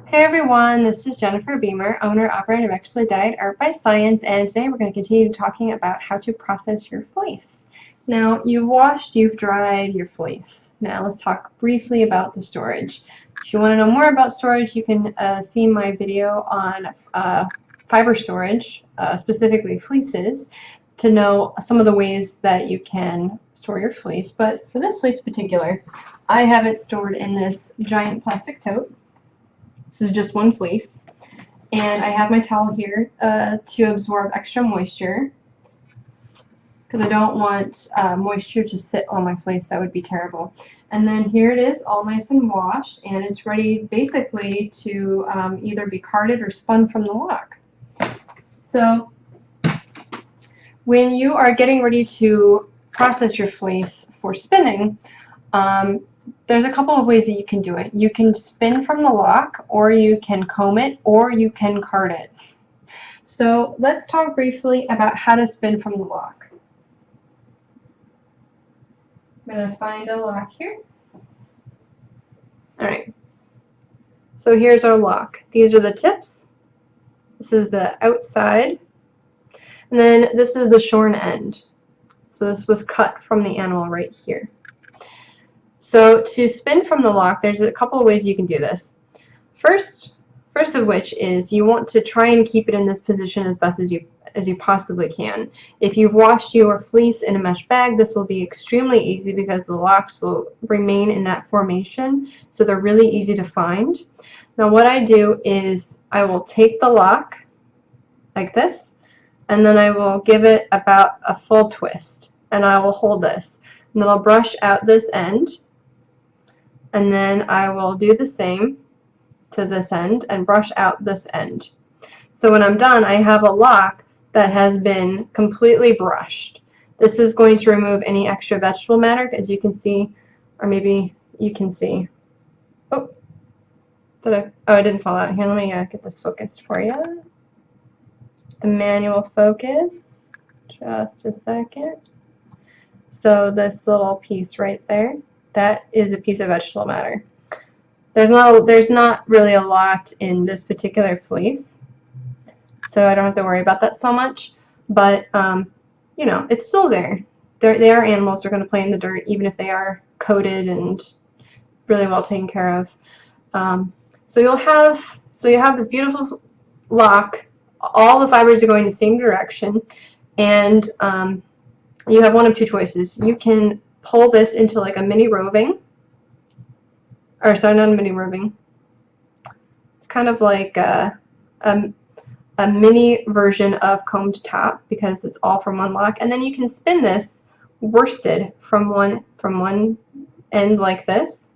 Hey everyone, this is Jennifer Beamer, owner operator of Exploit Diet Art by Science, and today we're going to continue talking about how to process your fleece. Now, you've washed, you've dried your fleece. Now let's talk briefly about the storage. If you want to know more about storage, you can see my video on fiber storage, specifically fleeces, to know some of the ways that you can store your fleece. But for this fleece in particular, I have it stored in this giant plastic tote. This is just one fleece. And I have my towel here to absorb extra moisture because I don't want moisture to sit on my fleece. That would be terrible. And then here it is, all nice and washed, and it's ready basically to either be carded or spun from the lock. So when you are getting ready to process your fleece for spinning, there's a couple of ways that you can do it. You can spin from the lock, or you can comb it, or you can card it. So let's talk briefly about how to spin from the lock. I'm going to find a lock here. Alright, so here's our lock. These are the tips. This is the outside. And then this is the shorn end. So this was cut from the animal right here. So to spin from the lock, there's a couple of ways you can do this. First of which is you want to try and keep it in this position as best as you possibly can. If you've washed your fleece in a mesh bag, this will be extremely easy because the locks will remain in that formation, so they're really easy to find. Now what I do is I will take the lock like this, and then I will give it about a full twist, and I will hold this, and then I'll brush out this end, and then I will do the same to this end and brush out this end. So when I'm done, I have a lock that has been completely brushed. This is going to remove any extra vegetable matter, as you can see, or maybe you can see. Oh, it didn't fall out. Here, let me get this focused for you. The manual focus. Just a second. So this little piece right there, that is a piece of vegetable matter. There's not really a lot in this particular fleece, so I don't have to worry about that so much. But you know, it's still there. They are animals. They're going to play in the dirt, even if they are coated and really well taken care of. So you have this beautiful lock. All the fibers are going the same direction, and you have one of two choices. You can pull this into like a mini roving, or sorry, not a mini roving. It's kind of like a mini version of combed top because it's all from one lock, and then you can spin this worsted from one end like this,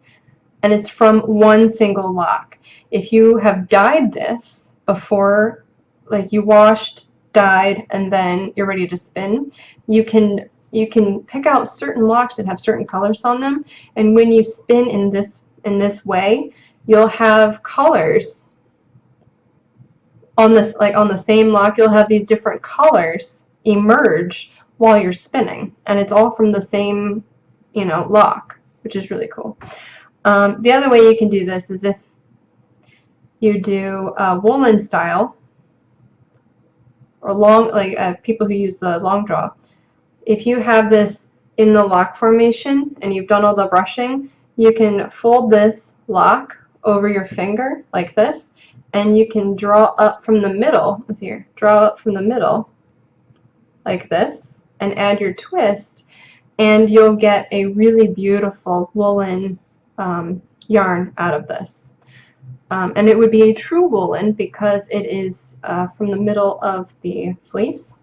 and it's from one single lock. If you have dyed this before, like you washed, dyed, and then you're ready to spin, you can pick out certain locks that have certain colors on them, and when you spin in this way, you'll have colors on this, like on the same lock. You'll have these different colors emerge while you're spinning, and it's all from the same, you know, lock, which is really cool. The other way you can do this is if you do woolen style, or long, like people who use the long draw. If you have this in the lock formation and you've done all the brushing, you can fold this lock over your finger like this, and you can draw up from the middle. Let's see here. Draw up from the middle like this and add your twist, and you'll get a really beautiful woolen yarn out of this. And it would be a true woolen because it is from the middle of the fleece,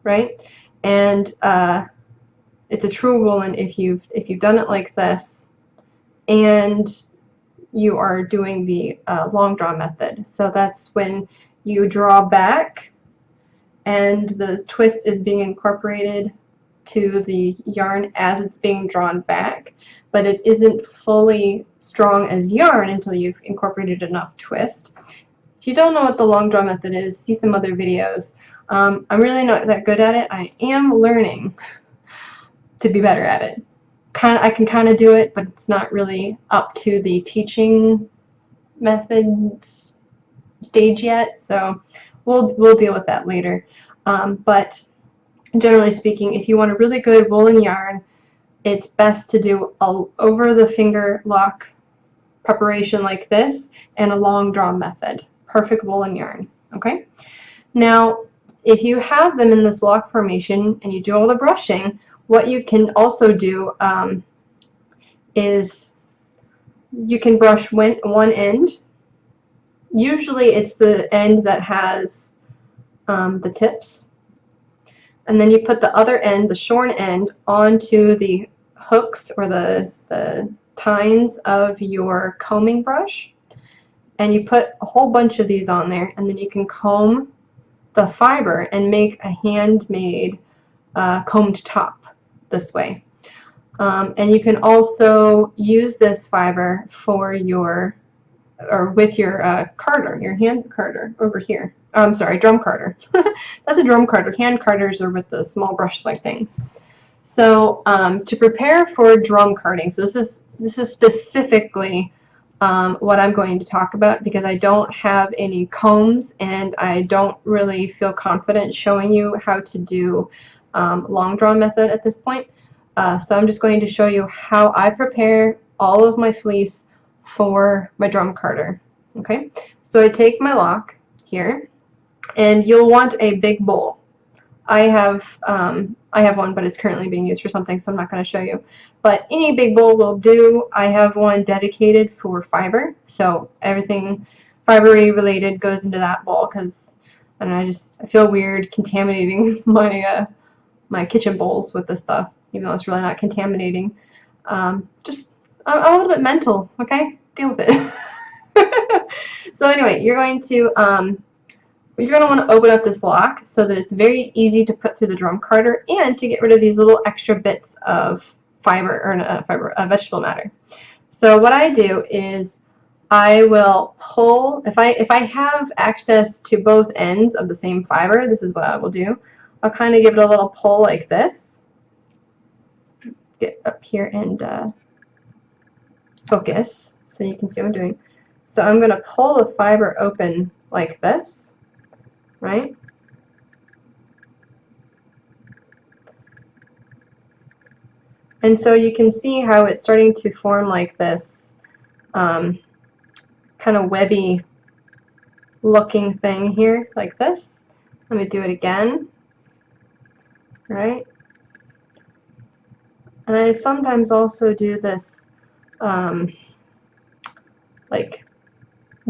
right? And it's a true woolen if you've done it like this, and you are doing the long draw method. So that's when you draw back, and the twist is being incorporated to the yarn as it's being drawn back, but it isn't fully strong as yarn until you've incorporated enough twist. If you don't know what the long draw method is, see some other videos. I'm really not that good at it. I am learning to be better at it. I can kind of do it, but it's not really up to the teaching method stage yet, so we'll deal with that later. But generally speaking, if you want a really good woolen yarn, it's best to do a over the finger lock preparation like this and a long draw method. Perfect woolen yarn. Okay. Now, if you have them in this lock formation and you do all the brushing, what you can also do is you can brush one end. Usually it's the end that has the tips, and then you put the other end, the shorn end, onto the hooks or the tines of your combing brush, and you put a whole bunch of these on there, and then you can comb the fiber and make a handmade combed top this way. And you can also use this fiber for your, or with your carder, your hand carder over here. Oh, I'm sorry, drum carder. That's a drum carder. Hand carders are with the small brush-like things. So to prepare for drum carding, so this is specifically what I'm going to talk about, because I don't have any combs and I don't really feel confident showing you how to do long draw method at this point. So I'm just going to show you how I prepare all of my fleece for my drum carder. Okay, so I take my lock here, and you'll want a big bowl. I have one, but it's currently being used for something, so I'm not going to show you. But any big bowl will do. I have one dedicated for fiber, so everything fibery related goes into that bowl, because I don't know, I feel weird contaminating my my kitchen bowls with this stuff, even though it's really not contaminating. I'm a little bit mental, okay? Deal with it. So anyway, you're going to want to open up this lock so that it's very easy to put through the drum carder and to get rid of these little extra bits of fiber, or not fiber, vegetable matter. So what I do is I will pull, if I have access to both ends of the same fiber, this is what I will do. I'll kind of give it a little pull like this. Get up here and focus so you can see what I'm doing. So I'm going to pull the fiber open like this, right? And so you can see how it's starting to form like this kind of webby looking thing here, like this. Let me do it again, right? And I sometimes also do this like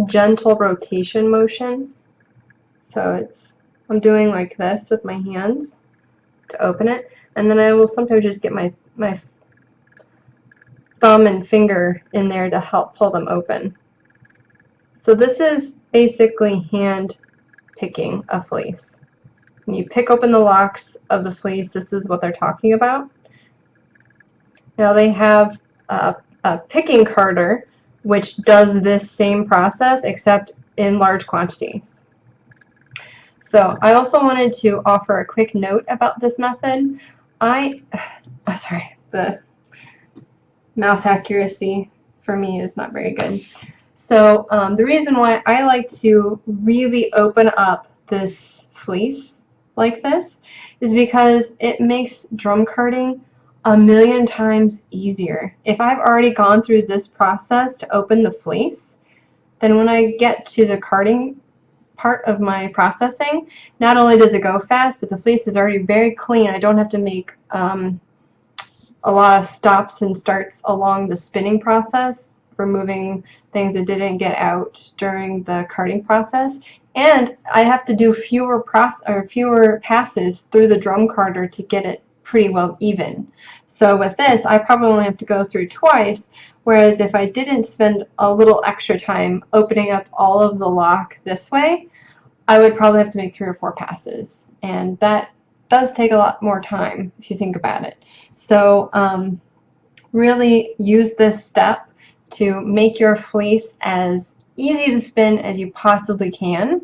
gentle rotation motion. So I'm doing like this with my hands to open it, and then I will sometimes just get my thumb and finger in there to help pull them open. So this is basically hand picking a fleece. When you pick open the locks of the fleece, this is what they're talking about. Now they have a picking carder which does this same process except in large quantities. So I also wanted to offer a quick note about this method. Sorry, the mouse accuracy for me is not very good. So the reason why I like to really open up this fleece like this is because it makes drum carding a million times easier. If I've already gone through this process to open the fleece, then when I get to the carding part of my processing, not only does it go fast, but the fleece is already very clean. I don't have to make a lot of stops and starts along the spinning process, removing things that didn't get out during the carding process, and I have to do fewer passes through the drum carder to get it pretty well even. So with this, I probably only have to go through twice, whereas if I didn't spend a little extra time opening up all of the lock this way, I would probably have to make 3 or 4 passes, and that does take a lot more time if you think about it. So really use this step to make your fleece as easy to spin as you possibly can.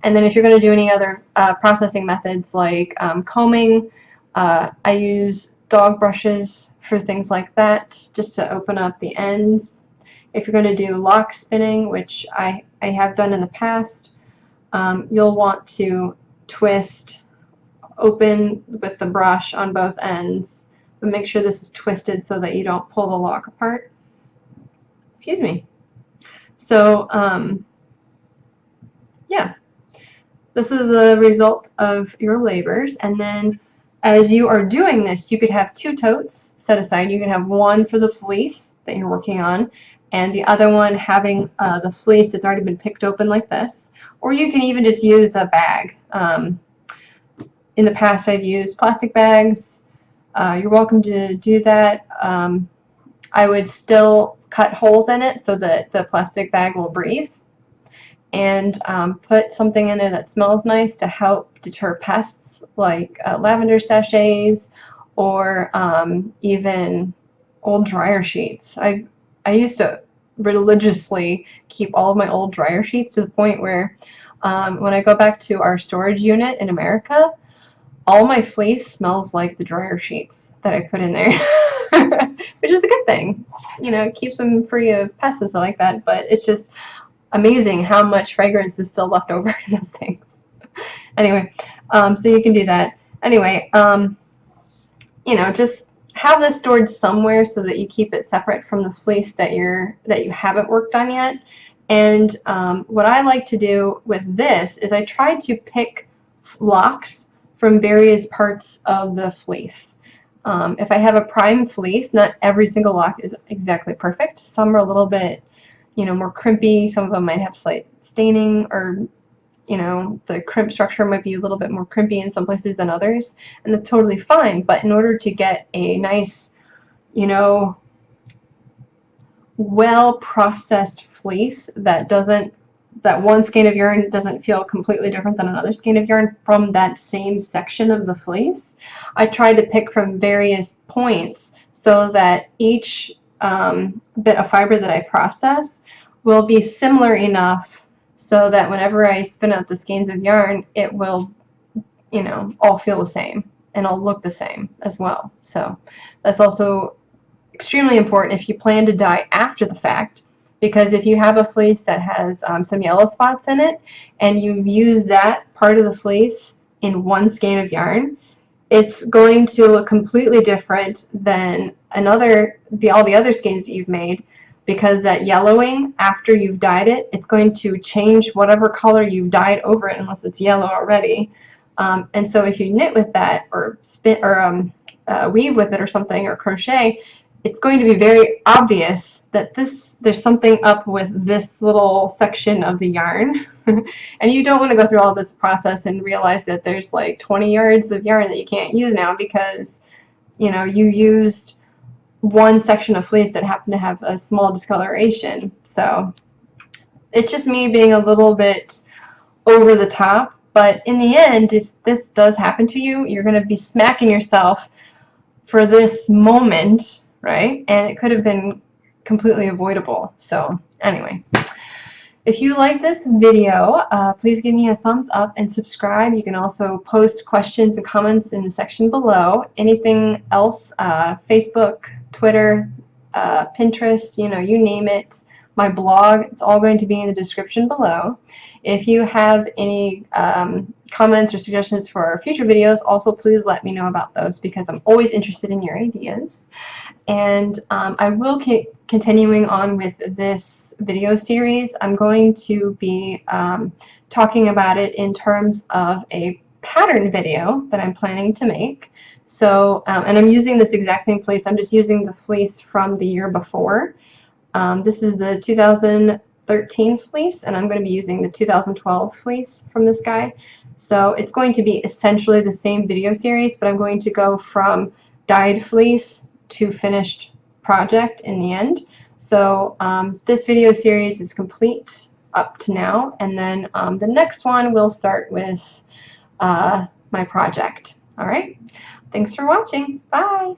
And then if you're going to do any other processing methods like combing, I use dog brushes for things like that, just to open up the ends. if you're going to do lock spinning, which I have done in the past, you'll want to twist open with the brush on both ends, but make sure this is twisted so that you don't pull the lock apart. Excuse me. So yeah, this is the result of your labors. And then as you are doing this, you could have two totes set aside. You can have one for the fleece that you're working on, and the other one having the fleece that's already been picked open like this. Or you can even just use a bag. In the past, I've used plastic bags. You're welcome to do that. I would still cut holes in it so that the plastic bag will breathe, and put something in there that smells nice to help deter pests, like lavender sachets, or even old dryer sheets. I used to religiously keep all of my old dryer sheets to the point where when I go back to our storage unit in America, all my fleece smells like the dryer sheets that I put in there, which is a good thing. You know, it keeps them free of pests and stuff like that, but it's just amazing how much fragrance is still left over in those things. Anyway, so you can do that. Anyway, you know, just have this stored somewhere so that you keep it separate from the fleece that you haven't worked on yet. And what I like to do with this is I try to pick locks from various parts of the fleece. If I have a prime fleece, not every single lock is exactly perfect. Some are a little bit, you know, more crimpy. Some of them might have slight staining, or, you know, the crimp structure might be a little bit more crimpy in some places than others, and that's totally fine. But in order to get a nice, you know, well-processed fleece that one skein of yarn doesn't feel completely different than another skein of yarn from that same section of the fleece, I try to pick from various points so that each bit of fiber that I process will be similar enough so that whenever I spin out the skeins of yarn, it will, you know, all feel the same and all look the same as well. So that's also extremely important if you plan to dye after the fact, because if you have a fleece that has some yellow spots in it and you use that part of the fleece in one skein of yarn, it's going to look completely different than all the other skeins that you've made, because that yellowing after you've dyed it, it's going to change whatever color you've dyed over it unless it's yellow already. And so if you knit with that, or spin, or weave with it or something, or crochet, it's going to be very obvious that there's something up with this little section of the yarn. And you don't want to go through all this process and realize that there's like 20 yards of yarn that you can't use now because, you know, you used one section of fleece that happened to have a small discoloration. So it's just me being a little bit over the top. But in the end, if this does happen to you, you're going to be smacking yourself for this moment, right? And it could have been completely avoidable. So anyway, if you like this video, please give me a thumbs up and subscribe. You can also post questions and comments in the section below. Anything else, Facebook, Twitter, Pinterest, you know, you name it. My blog, it's all going to be in the description below. If you have any comments or suggestions for future videos, also please let me know about those, because I'm always interested in your ideas. And I will keep continuing on with this video series. I'm going to be talking about it in terms of a pattern video that I'm planning to make. So, and I'm using this exact same fleece. I'm just using the fleece from the year before. This is the 2013 fleece, and I'm going to be using the 2012 fleece from this guy. So it's going to be essentially the same video series, but I'm going to go from dyed fleece to finished project in the end. So this video series is complete up to now, and then the next one will start with my project. All right, thanks for watching. Bye.